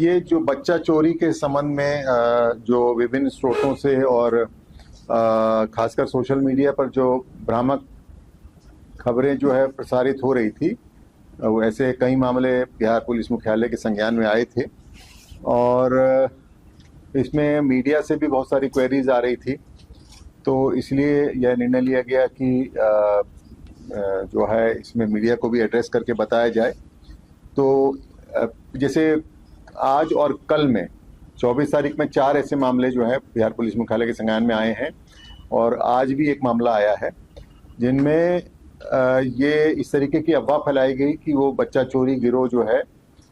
ये जो बच्चा चोरी के संबंध में जो विभिन्न स्रोतों से और खासकर सोशल मीडिया पर जो भ्रामक खबरें जो है प्रसारित हो रही थी, वो ऐसे कई मामले बिहार पुलिस मुख्यालय के संज्ञान में आए थे और इसमें मीडिया से भी बहुत सारी क्वेरीज आ रही थी। तो इसलिए यह निर्णय लिया गया कि जो है इसमें मीडिया को भी एड्रेस करके बताया जाए। तो जैसे आज और कल में 24 तारीख में 4 ऐसे मामले जो है बिहार पुलिस मुख्यालय के संज्ञान में आए हैं और आज भी एक मामला आया है जिनमें ये इस तरीके की अफवाह फैलाई गई कि वो बच्चा चोरी गिरोह जो है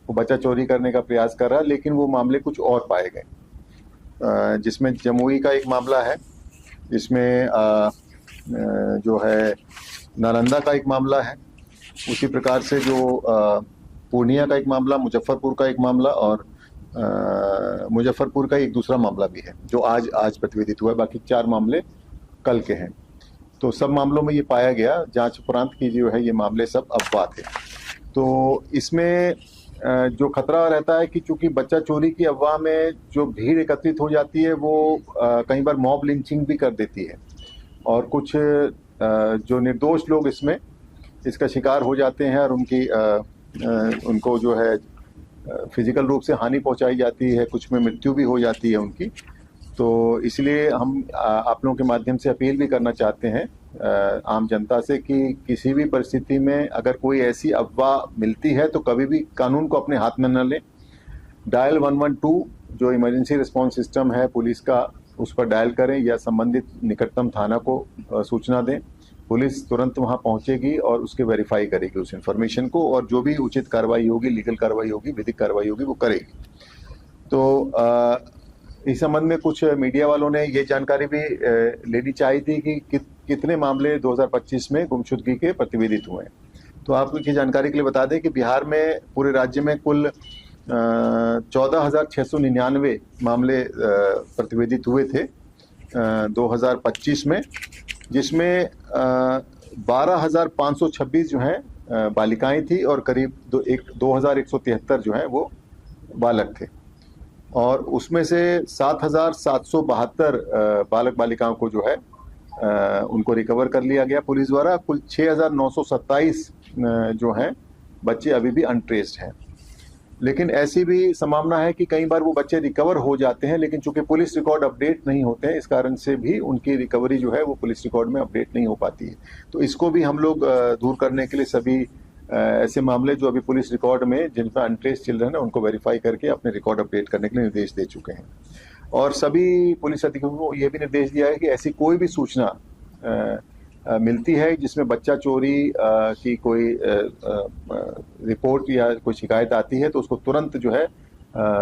वो बच्चा चोरी करने का प्रयास कर रहा है, लेकिन वो मामले कुछ और पाए गए। जिसमें जमुई का एक मामला है, जिसमें जो है नालंदा का एक मामला है, उसी प्रकार से जो पूर्णिया का एक मामला, मुजफ्फरपुर का एक मामला और मुजफ्फरपुर का एक दूसरा मामला भी है जो आज प्रतिवेदित हुआ है। बाकी 4 मामले कल के हैं। तो सब मामलों में ये पाया गया जांच उपरांत की जो है ये मामले सब अफवाह थे। तो इसमें जो खतरा रहता है कि चूंकि बच्चा चोरी की अफवाह में जो भीड़ एकत्रित हो जाती है वो कई बार मॉब लिंचिंग भी कर देती है और कुछ जो निर्दोष लोग इसका शिकार हो जाते हैं और उनको जो है फिजिकल रूप से हानि पहुंचाई जाती है, कुछ में मृत्यु भी हो जाती है उनकी। तो इसलिए हम आप लोगों के माध्यम से अपील भी करना चाहते हैं आम जनता से कि किसी भी परिस्थिति में अगर कोई ऐसी अफवाह मिलती है तो कभी भी कानून को अपने हाथ में न लें। डायल 112 जो इमरजेंसी रिस्पांस सिस्टम है पुलिस का, उस पर डायल करें या संबंधित निकटतम थाना को सूचना दें। पुलिस तुरंत वहां पहुंचेगी और उसके वेरीफाई करेगी उस इन्फॉर्मेशन को और जो भी उचित कार्रवाई होगी, लीगल कार्रवाई होगी, विधिक कार्रवाई होगी, वो करेगी। तो इस संबंध में कुछ मीडिया वालों ने ये जानकारी भी लेनी चाहिए थी कि कितने मामले 2025 में गुमशुदगी के प्रतिवेदित हुए हैं। तो आपको ये जानकारी के लिए बता दें कि बिहार में पूरे राज्य में कुल 14,699 मामले प्रतिवेदित हुए थे 2025 में, जिसमें 12,526 जो हैं बालिकाएं थी और करीब 2,173 जो हैं वो बालक थे। और उसमें से 7,772 बालक बालिकाओं को जो है उनको रिकवर कर लिया गया पुलिस द्वारा। कुल 6,927 जो हैं बच्चे अभी भी अनट्रेस्ड हैं। लेकिन ऐसी भी संभावना है कि कई बार वो बच्चे रिकवर हो जाते हैं, लेकिन चूंकि पुलिस रिकॉर्ड अपडेट नहीं होते हैं, इस कारण से भी उनकी रिकवरी जो है वो पुलिस रिकॉर्ड में अपडेट नहीं हो पाती है। तो इसको भी हम लोग दूर करने के लिए सभी ऐसे मामले जो अभी पुलिस रिकॉर्ड में जिन पर अनट्रेस्ड चिल्ड्रन है उनको वेरीफाई करके अपने रिकॉर्ड अपडेट करने के लिए निर्देश दे चुके हैं। और सभी पुलिस अधिकारियों को ये भी निर्देश दिया है कि ऐसी कोई भी सूचना मिलती है जिसमें बच्चा चोरी की कोई रिपोर्ट या कोई शिकायत आती है तो उसको तुरंत जो है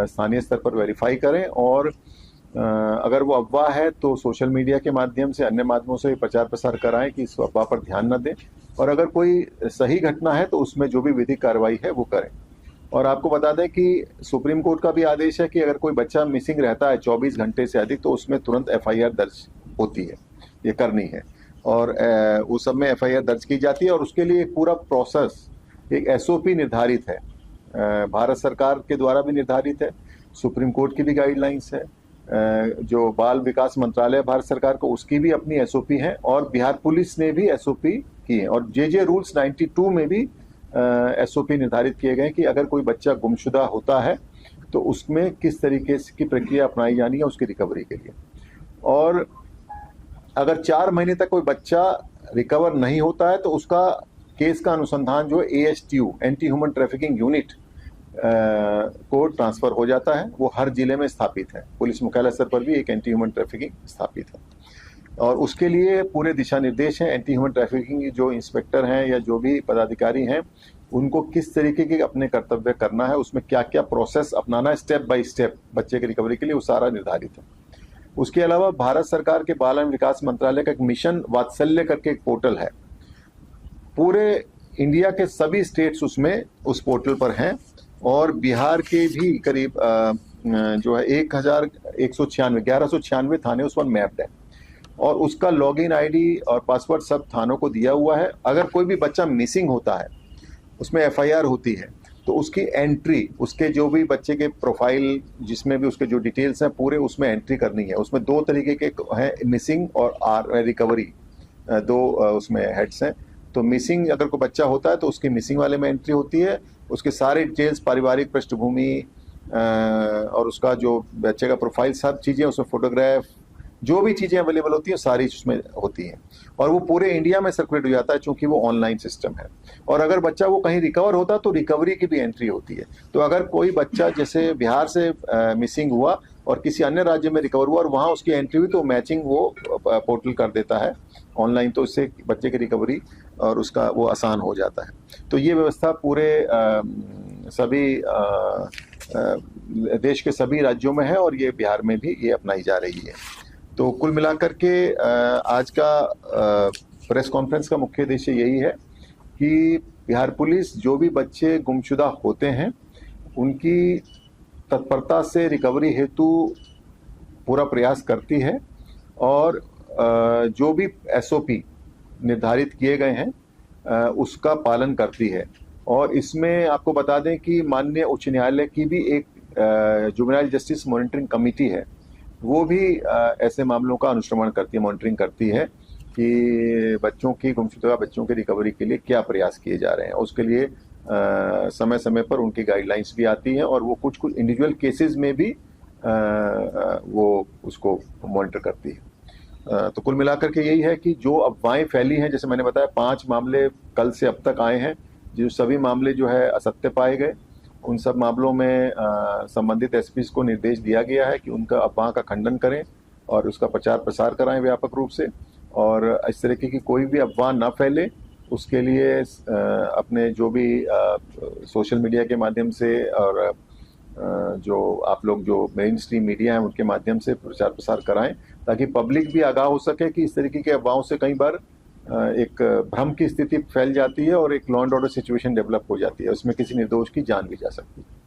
स्थानीय स्तर पर वेरीफाई करें और अगर वो अफवाह है तो सोशल मीडिया के माध्यम से, अन्य माध्यमों से प्रचार प्रसार कराएं कि इस अफवाह पर ध्यान न दें और अगर कोई सही घटना है तो उसमें जो भी विधिक कार्रवाई है वो करें। और आपको बता दें कि सुप्रीम कोर्ट का भी आदेश है कि अगर कोई बच्चा मिसिंग रहता है 24 घंटे से अधिक तो उसमें तुरंत FIR दर्ज होती है, ये करनी है और उस सब में FIR दर्ज की जाती है और उसके लिए एक पूरा प्रोसेस, एक SOP निर्धारित है, भारत सरकार के द्वारा भी निर्धारित है, सुप्रीम कोर्ट की भी गाइडलाइंस है, जो बाल विकास मंत्रालय भारत सरकार को उसकी भी अपनी SOP है और बिहार पुलिस ने भी SOP की है और JJ रूल्स 92 में भी SOP निर्धारित किए गए कि अगर कोई बच्चा गुमशुदा होता है तो उसमें किस तरीके की प्रक्रिया अपनाई जानी है उसकी रिकवरी के लिए। और अगर 4 महीने तक कोई बच्चा रिकवर नहीं होता है तो उसका केस का अनुसंधान जो AHTU anti human trafficking unit को ट्रांसफर हो जाता है। वो हर जिले में स्थापित है, पुलिस मुख्यालय स्तर पर भी एक एंटी ह्यूमन ट्रैफिकिंग स्थापित है और उसके लिए पूरे दिशा निर्देश हैं। एंटी ह्यूमन ट्रैफिकिंग जो इंस्पेक्टर हैं या जो भी पदाधिकारी हैं उनको किस तरीके के अपने कर्तव्य करना है, उसमें क्या क्या प्रोसेस अपनाना है स्टेप बाय स्टेप बच्चे की रिकवरी के लिए, वो सारा निर्धारित है। उसके अलावा भारत सरकार के बाल एवं विकास मंत्रालय का एक मिशन वात्सल्य करके एक पोर्टल है, पूरे इंडिया के सभी स्टेट्स उसमें उस पोर्टल पर हैं और बिहार के भी करीब जो है 1196 थाने उस पर मैप्ड है और उसका लॉगिन ID और पासवर्ड सब थानों को दिया हुआ है। अगर कोई भी बच्चा मिसिंग होता है, उसमें FIR होती है तो उसकी एंट्री, उसके जो भी बच्चे के प्रोफाइल जिसमें भी उसके जो डिटेल्स हैं पूरे उसमें एंट्री करनी है। उसमें दो तरीके के हैं, मिसिंग और रिकवरी, दो उसमें हेड्स हैं। तो मिसिंग अगर कोई बच्चा होता है तो उसकी मिसिंग वाले में एंट्री होती है, उसके सारे डिटेल्स, पारिवारिक पृष्ठभूमि और उसका जो बच्चे का प्रोफाइल, सब चीज़ें उसमें, फोटोग्राफ, जो भी चीज़ें अवेलेबल होती हैं सारी उसमें होती हैं। और वो पूरे इंडिया में सर्कुलेट हो जाता है चूंकि वो ऑनलाइन सिस्टम है। और अगर बच्चा वो कहीं रिकवर होता है तो रिकवरी की भी एंट्री होती है। तो अगर कोई बच्चा जैसे बिहार से मिसिंग हुआ और किसी अन्य राज्य में रिकवर हुआ और वहाँ उसकी एंट्री हुई तो मैचिंग वो पोर्टल कर देता है ऑनलाइन, तो इससे बच्चे की रिकवरी और उसका वो आसान हो जाता है। तो ये व्यवस्था पूरे सभी देश के सभी राज्यों में है और ये बिहार में भी ये अपनाई जा रही है। तो कुल मिलाकर के आज का प्रेस कॉन्फ्रेंस का मुख्य उद्देश्य यही है कि बिहार पुलिस जो भी बच्चे गुमशुदा होते हैं उनकी तत्परता से रिकवरी हेतु पूरा प्रयास करती है और जो भी एसओपी निर्धारित किए गए हैं उसका पालन करती है। और इसमें आपको बता दें कि माननीय उच्च न्यायालय की भी एक जुवेनाइल जस्टिस मॉनिटरिंग कमेटी है, वो भी ऐसे मामलों का अनुश्रवण करती है, मॉनिटरिंग करती है कि बच्चों की, गुमशुदा बच्चों की रिकवरी के लिए क्या प्रयास किए जा रहे हैं। उसके लिए समय समय पर उनकी गाइडलाइंस भी आती हैं और वो कुछ कुछ इंडिविजुअल केसेस में भी वो उसको मॉनिटर करती है। तो कुल मिलाकर के यही है कि जो अफवाहें फैली हैं, जैसे मैंने बताया 5 मामले कल से अब तक आए हैं, जो सभी मामले जो है असत्य पाए गए, उन सब मामलों में संबंधित एसपी को निर्देश दिया गया है कि उनका अफवाह का खंडन करें और उसका प्रचार प्रसार कराएं व्यापक रूप से, और इस तरीके की कोई भी अफवाह ना फैले उसके लिए अपने जो भी सोशल मीडिया के माध्यम से और जो आप लोग जो मेन स्ट्रीम मीडिया है उनके माध्यम से प्रचार प्रसार कराएं, ताकि पब्लिक भी आगाह हो सके कि इस तरीके के अफवाहों से कई बार एक भ्रम की स्थिति फैल जाती है और एक law and order situation develop हो जाती है, उसमें किसी निर्दोष की जान भी जा सकती है।